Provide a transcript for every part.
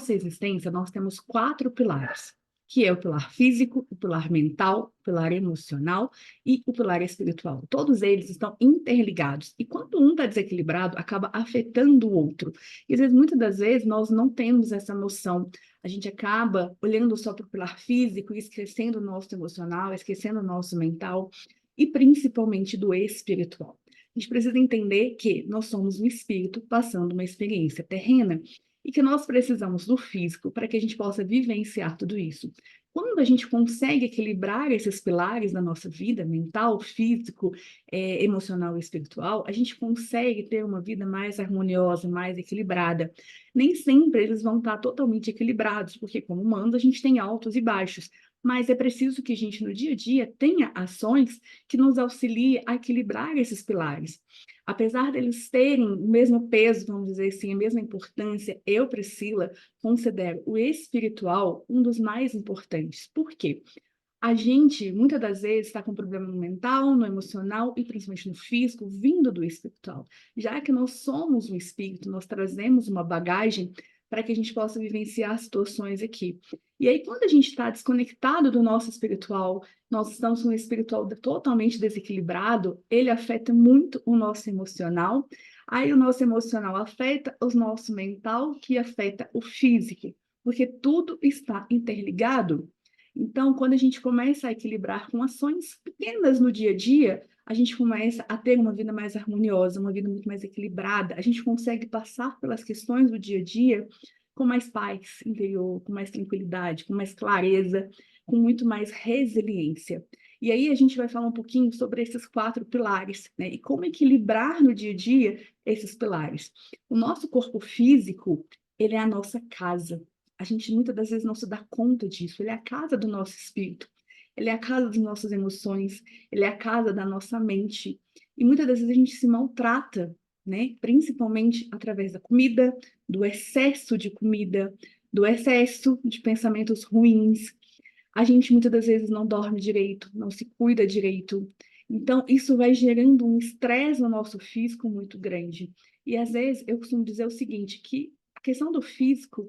nossa existência, nós temos 4 pilares, que é o pilar físico, o pilar mental, o pilar emocional e o pilar espiritual. Todos eles estão interligados. E quando um está desequilibrado, acaba afetando o outro. E às vezes, muitas das vezes, nós não temos essa noção. A gente acaba olhando só para o pilar físico e esquecendo o nosso emocional, esquecendo o nosso mental e principalmente do espiritual. A gente precisa entender que nós somos um espírito passando uma experiência terrena e que nós precisamos do físico para que a gente possa vivenciar tudo isso. Quando a gente consegue equilibrar esses pilares da nossa vida, mental, físico, emocional e espiritual, a gente consegue ter uma vida mais harmoniosa, mais equilibrada. Nem sempre eles vão estar totalmente equilibrados, porque como humanos a gente tem altos e baixos, mas é preciso que a gente no dia a dia tenha ações que nos auxiliem a equilibrar esses pilares. Apesar deles terem o mesmo peso, vamos dizer assim, a mesma importância, eu, Priscila, considero o espiritual um dos mais importantes. Por quê? A gente, muitas das vezes, está com problema no mental, no emocional e principalmente no físico, vindo do espiritual. Já que nós somos um espírito, nós trazemos uma bagagem para que a gente possa vivenciar situações aqui. E aí, quando a gente está desconectado do nosso espiritual, nós estamos com um espiritual totalmente desequilibrado, ele afeta muito o nosso emocional, aí o nosso emocional afeta o nosso mental, que afeta o físico, porque tudo está interligado. Então, quando a gente começa a equilibrar com ações pequenas no dia a dia, a gente começa a ter uma vida mais harmoniosa, uma vida muito mais equilibrada. A gente consegue passar pelas questões do dia a dia com mais paz interior, com mais tranquilidade, com mais clareza, com muito mais resiliência. E aí a gente vai falar um pouquinho sobre esses 4 pilares, né? E como equilibrar no dia a dia esses pilares. O nosso corpo físico, ele é a nossa casa. A gente muitas das vezes não se dá conta disso. Ele é a casa do nosso espírito, ele é a casa das nossas emoções, ele é a casa da nossa mente. E muitas das vezes a gente se maltrata, né? Principalmente através da comida, do excesso de comida, do excesso de pensamentos ruins. A gente muitas das vezes não dorme direito, não se cuida direito. Então, isso vai gerando um estresse no nosso físico muito grande. E às vezes eu costumo dizer o seguinte, que a questão do físico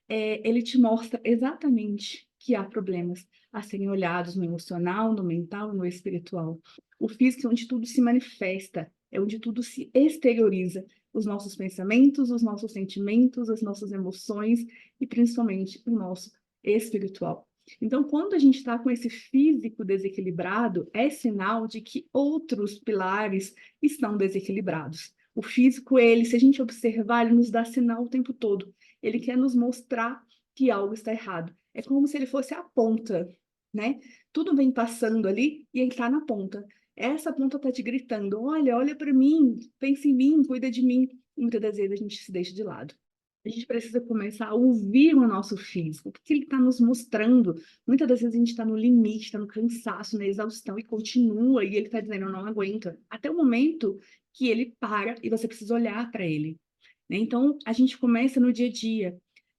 ele te mostra exatamente que há problemas a serem olhados no emocional, no mental, no espiritual. O físico é onde tudo se manifesta, é onde tudo se exterioriza. Os nossos pensamentos, os nossos sentimentos, as nossas emoções e principalmente o nosso espiritual. Então, quando a gente está com esse físico desequilibrado, é sinal de que outros pilares estão desequilibrados. O físico, ele, se a gente observar, ele nos dá sinal o tempo todo. Ele quer nos mostrar que algo está errado. É como se ele fosse a ponta, né? Tudo vem passando ali e ele está na ponta. Essa ponta está te gritando: olha, olha para mim, pensa em mim, cuida de mim. E muitas das vezes a gente se deixa de lado. A gente precisa começar a ouvir o nosso físico, porque ele está nos mostrando. Muitas das vezes a gente está no limite, está no cansaço, na exaustão, e continua, e ele está dizendo: eu não aguento. Até o momento que ele para e você precisa olhar para ele, né? Então, a gente começa no dia a dia,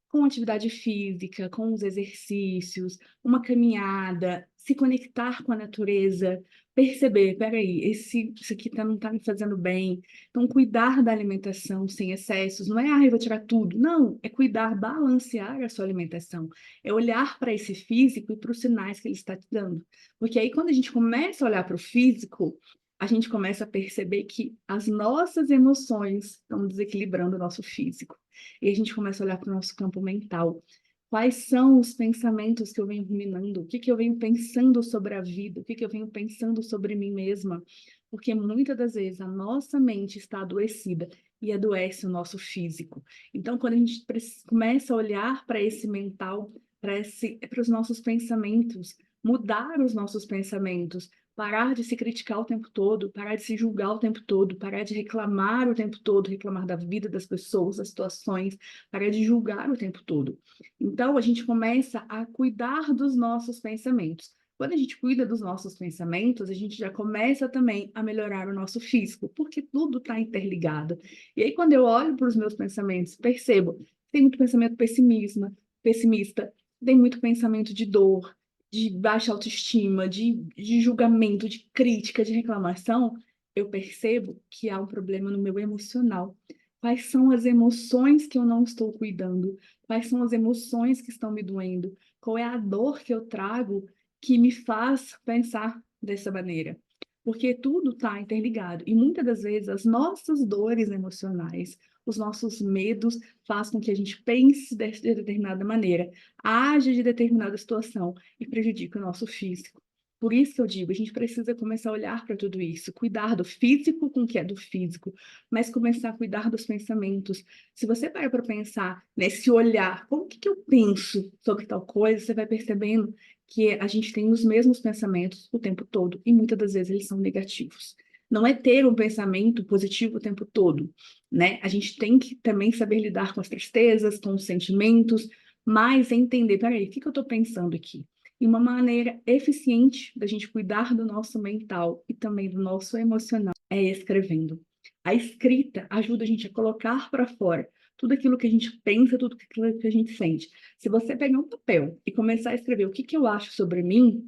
com atividade física, com os exercícios, uma caminhada, se conectar com a natureza, perceber, peraí, isso aqui não está me fazendo bem. Então, cuidar da alimentação sem excessos, não é, eu vou tirar tudo. Não, é cuidar, balancear a sua alimentação. É olhar para esse físico e para os sinais que ele está te dando. Porque aí, quando a gente começa a olhar para o físico, a gente começa a perceber que as nossas emoções estão desequilibrando o nosso físico. E a gente começa a olhar para o nosso campo mental. Quais são os pensamentos que eu venho ruminando? O que que eu venho pensando sobre a vida? O que que eu venho pensando sobre mim mesma? Porque muitas das vezes a nossa mente está adoecida e adoece o nosso físico. Então, quando a gente começa a olhar para esse mental, para os nossos pensamentos, mudar os nossos pensamentos, parar de se criticar o tempo todo, parar de se julgar o tempo todo, parar de reclamar o tempo todo, reclamar da vida das pessoas, das situações, parar de julgar o tempo todo. Então, a gente começa a cuidar dos nossos pensamentos. Quando a gente cuida dos nossos pensamentos, a gente já começa também a melhorar o nosso físico, porque tudo está interligado. E aí, quando eu olho para os meus pensamentos, percebo que tem muito pensamento pessimista, tem muito pensamento de dor, de baixa autoestima, de julgamento, de crítica, de reclamação, eu percebo que há um problema no meu emocional. Quais são as emoções que eu não estou cuidando? Quais são as emoções que estão me doendo? Qual é a dor que eu trago que me faz pensar dessa maneira? Porque tudo está interligado. E muitas das vezes as nossas dores emocionais, os nossos medos fazem com que a gente pense de determinada maneira, age de determinada situação e prejudique o nosso físico. Por isso que eu digo, a gente precisa começar a olhar para tudo isso, cuidar do físico com o que é do físico, mas começar a cuidar dos pensamentos. Se você parar para pensar nesse olhar, como que eu penso sobre tal coisa, você vai percebendo que a gente tem os mesmos pensamentos o tempo todo, e muitas das vezes eles são negativos. Não é ter um pensamento positivo o tempo todo, né? A gente tem que também saber lidar com as tristezas, com os sentimentos, mas entender, peraí, o que eu estou pensando aqui? E uma maneira eficiente da gente cuidar do nosso mental e também do nosso emocional é escrevendo. A escrita ajuda a gente a colocar para fora tudo aquilo que a gente pensa, tudo aquilo que a gente sente. Se você pegar um papel e começar a escrever o que que eu acho sobre mim,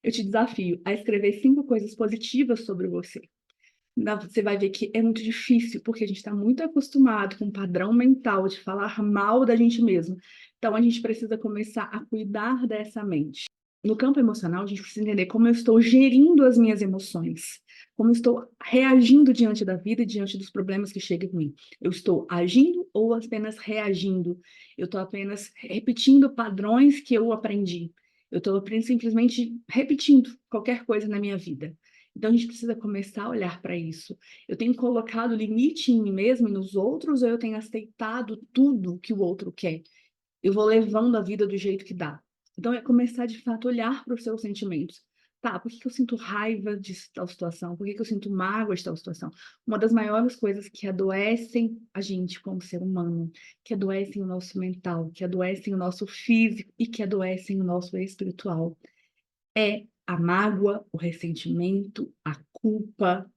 eu te desafio a escrever 5 coisas positivas sobre você. Você vai ver que é muito difícil, porque a gente está muito acostumado com o padrão mental de falar mal da gente mesmo. Então, a gente precisa começar a cuidar dessa mente. No campo emocional, a gente precisa entender como eu estou gerindo as minhas emoções, como eu estou reagindo diante da vida e diante dos problemas que chegam em mim. Eu estou agindo ou apenas reagindo? Eu estou apenas repetindo padrões que eu aprendi. Eu estou simplesmente repetindo qualquer coisa na minha vida. Então, a gente precisa começar a olhar para isso. Eu tenho colocado limite em mim mesmo e nos outros, ou eu tenho aceitado tudo que o outro quer? Eu vou levando a vida do jeito que dá. Então, é começar de fato a olhar para os seus sentimentos. Tá, por que que eu sinto raiva de tal situação? Por que que eu sinto mágoa de tal situação? Uma das maiores coisas que adoecem a gente como ser humano, que adoecem o nosso mental, que adoecem o nosso físico e que adoecem o nosso espiritual é a mágoa, o ressentimento, a culpa.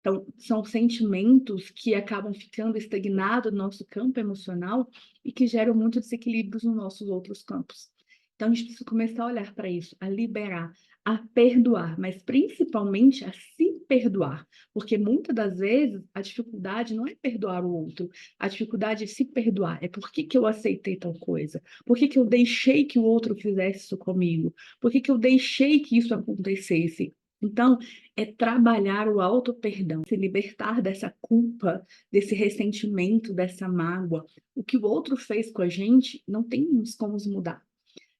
Então, são sentimentos que acabam ficando estagnados no nosso campo emocional e que geram muitos desequilíbrios nos nossos outros campos. Então, a gente precisa começar a olhar para isso, a liberar, a perdoar, mas principalmente a se perdoar, porque muitas das vezes a dificuldade não é perdoar o outro, a dificuldade é se perdoar, é por que que eu aceitei tal coisa, por que que eu deixei que o outro fizesse isso comigo, por que que eu deixei que isso acontecesse. Então, é trabalhar o auto-perdão, se libertar dessa culpa, desse ressentimento, dessa mágoa. O que o outro fez com a gente, não tem como mudar,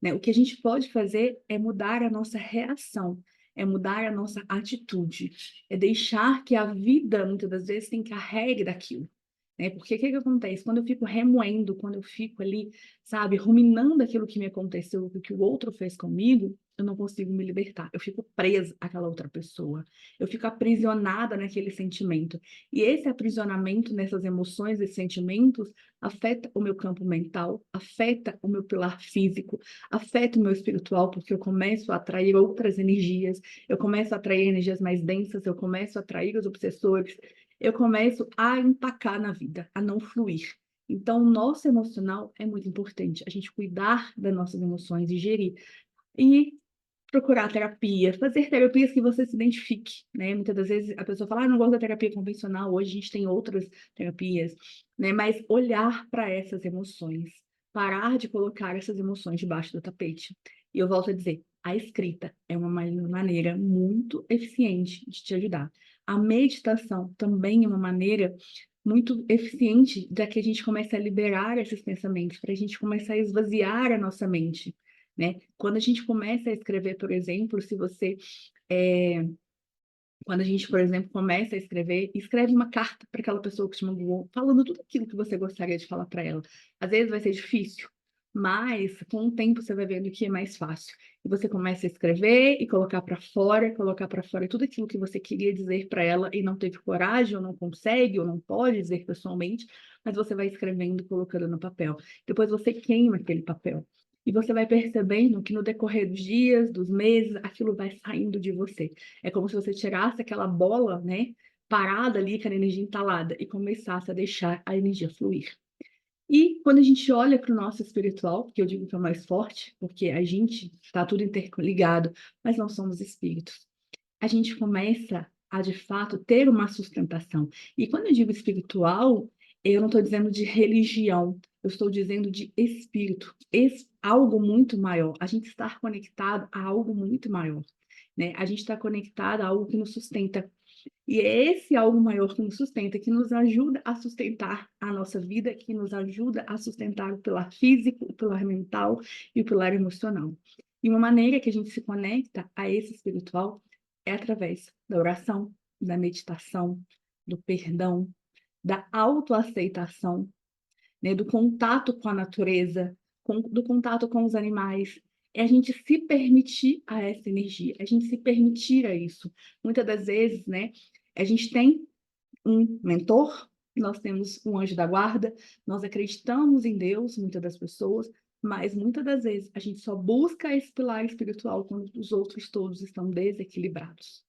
né? O que a gente pode fazer é mudar a nossa reação, é mudar a nossa atitude, é deixar que a vida, muitas das vezes, se encarregue daquilo. Né? Porque o que que acontece? Quando eu fico remoendo, quando eu fico ali, sabe, ruminando aquilo que me aconteceu, o que o outro fez comigo, eu não consigo me libertar. Eu fico presa àquela outra pessoa. Eu fico aprisionada naquele sentimento. E esse aprisionamento nessas emoções, esses sentimentos, afeta o meu campo mental, afeta o meu pilar físico, afeta o meu espiritual, porque eu começo a atrair outras energias, eu começo a atrair energias mais densas, eu começo a atrair os obsessores, eu começo a empacar na vida, a não fluir. Então, o nosso emocional é muito importante, a gente cuidar das nossas emoções e gerir. E procurar terapia, fazer terapias que você se identifique, né? Muitas das vezes a pessoa fala, ah, não gosto da terapia convencional, hoje a gente tem outras terapias, né? Mas olhar para essas emoções, parar de colocar essas emoções debaixo do tapete. E eu volto a dizer, a escrita é uma maneira muito eficiente de te ajudar. A meditação também é uma maneira muito eficiente da que a gente comece a liberar esses pensamentos, para a gente começar a esvaziar a nossa mente, né? Quando a gente começa a escrever, por exemplo, se você é, quando a gente, por exemplo, começa a escrever, escreve uma carta para aquela pessoa que te mandou, falando tudo aquilo que você gostaria de falar para ela. Às vezes vai ser difícil, mas com o tempo você vai vendo que é mais fácil. E você começa a escrever e colocar para fora tudo aquilo que você queria dizer para ela e não teve coragem, ou não consegue, ou não pode dizer pessoalmente, mas você vai escrevendo, colocando no papel. Depois você queima aquele papel. E você vai percebendo que no decorrer dos dias, dos meses, aquilo vai saindo de você. É como se você tirasse aquela bola, né, parada ali, com a energia entalada, e começasse a deixar a energia fluir. E quando a gente olha para o nosso espiritual, que eu digo que é o mais forte, porque a gente está tudo interligado, mas não somos espíritos, a gente começa a, de fato, ter uma sustentação. E quando eu digo espiritual, Eu não estou dizendo de religião, eu estou dizendo de espírito, algo muito maior. A gente está conectado a algo muito maior, né? A gente está conectado a algo que nos sustenta. E é esse algo maior que nos sustenta, que nos ajuda a sustentar a nossa vida, que nos ajuda a sustentar o pilar físico, o pilar mental e o pilar emocional. E uma maneira que a gente se conecta a esse espiritual é através da oração, da meditação, do perdão, da autoaceitação, né, do contato com a natureza, do contato com os animais. É a gente se permitir a essa energia, a gente se permitir a isso. Muitas das vezes, né, a gente tem um mentor, nós temos um anjo da guarda, nós acreditamos em Deus, muitas das pessoas, mas muitas das vezes a gente só busca esse pilar espiritual quando os outros todos estão desequilibrados.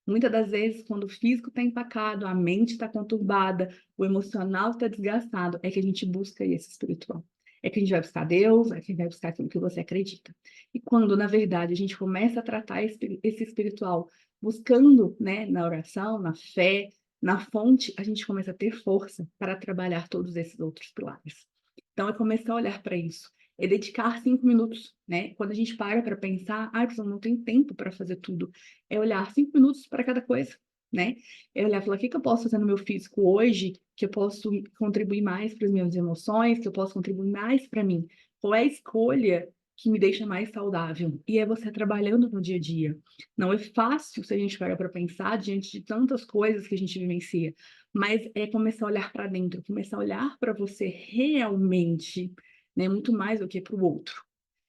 Muitas das vezes, quando o físico está empacado, a mente está conturbada, o emocional está desgastado, é que a gente busca esse espiritual. É que a gente vai buscar Deus, é que a gente vai buscar aquilo que você acredita. E quando, na verdade, a gente começa a tratar esse espiritual buscando, né, na oração, na fé, na fonte, a gente começa a ter força para trabalhar todos esses outros pilares. Então, é começar a olhar para isso. É dedicar 5 minutos, né? Quando a gente para pensar, eu não tenho tempo para fazer tudo, é olhar 5 minutos para cada coisa, né? É olhar e falar, o que que eu posso fazer no meu físico hoje, que eu posso contribuir mais para as minhas emoções, que eu posso contribuir mais para mim? Qual é a escolha que me deixa mais saudável? E é você trabalhando no dia a dia. Não é fácil se a gente parar para pensar diante de tantas coisas que a gente vivencia, mas é começar a olhar para dentro, começar a olhar para você realmente, né? Muito mais do que para o outro.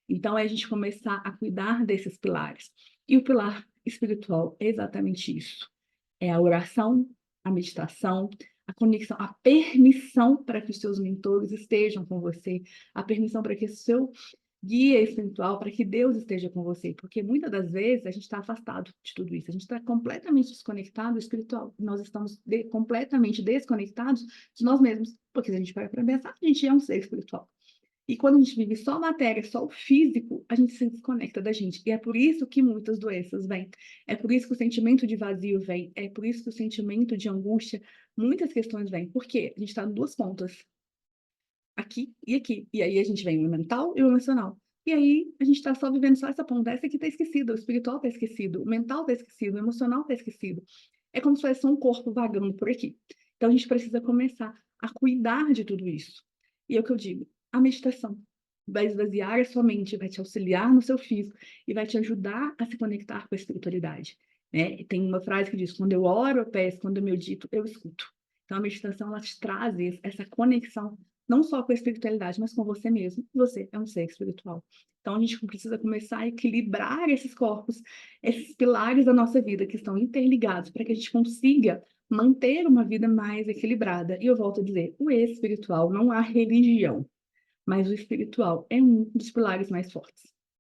Então, é a gente começar a cuidar desses pilares. E o pilar espiritual é exatamente isso. É a oração, a meditação, a conexão, a permissão para que os seus mentores estejam com você, a permissão para que o seu guia espiritual, para que Deus esteja com você, porque muitas das vezes a gente está afastado de tudo isso, a gente está completamente desconectado do espiritual, nós estamos completamente desconectados de nós mesmos, porque se a gente vai para pensar, a gente é um ser espiritual. E quando a gente vive só a matéria, só o físico, a gente se desconecta da gente. E é por isso que muitas doenças vêm. É por isso que o sentimento de vazio vem. É por isso que o sentimento de angústia, muitas questões vêm. Por quê? A gente está em duas pontas, aqui e aqui. E aí a gente vem o mental e o emocional. E aí a gente está só vivendo só essa ponta. Essa aqui está esquecida, o espiritual está esquecido, o mental está esquecido, o emocional está esquecido. É como se fosse só um corpo vagando por aqui. Então a gente precisa começar a cuidar de tudo isso. E é o que eu digo, a meditação vai esvaziar a sua mente, vai te auxiliar no seu físico e vai te ajudar a se conectar com a espiritualidade, né? E tem uma frase que diz, quando eu oro, eu peço, quando eu medito, eu escuto. Então a meditação, ela te traz essa conexão não só com a espiritualidade, mas com você mesmo. Você é um ser espiritual. Então, a gente precisa começar a equilibrar esses corpos, esses pilares da nossa vida que estão interligados, para que a gente consiga manter uma vida mais equilibrada. E eu volto a dizer, o espiritual não há religião, mas o espiritual é um dos pilares mais fortes.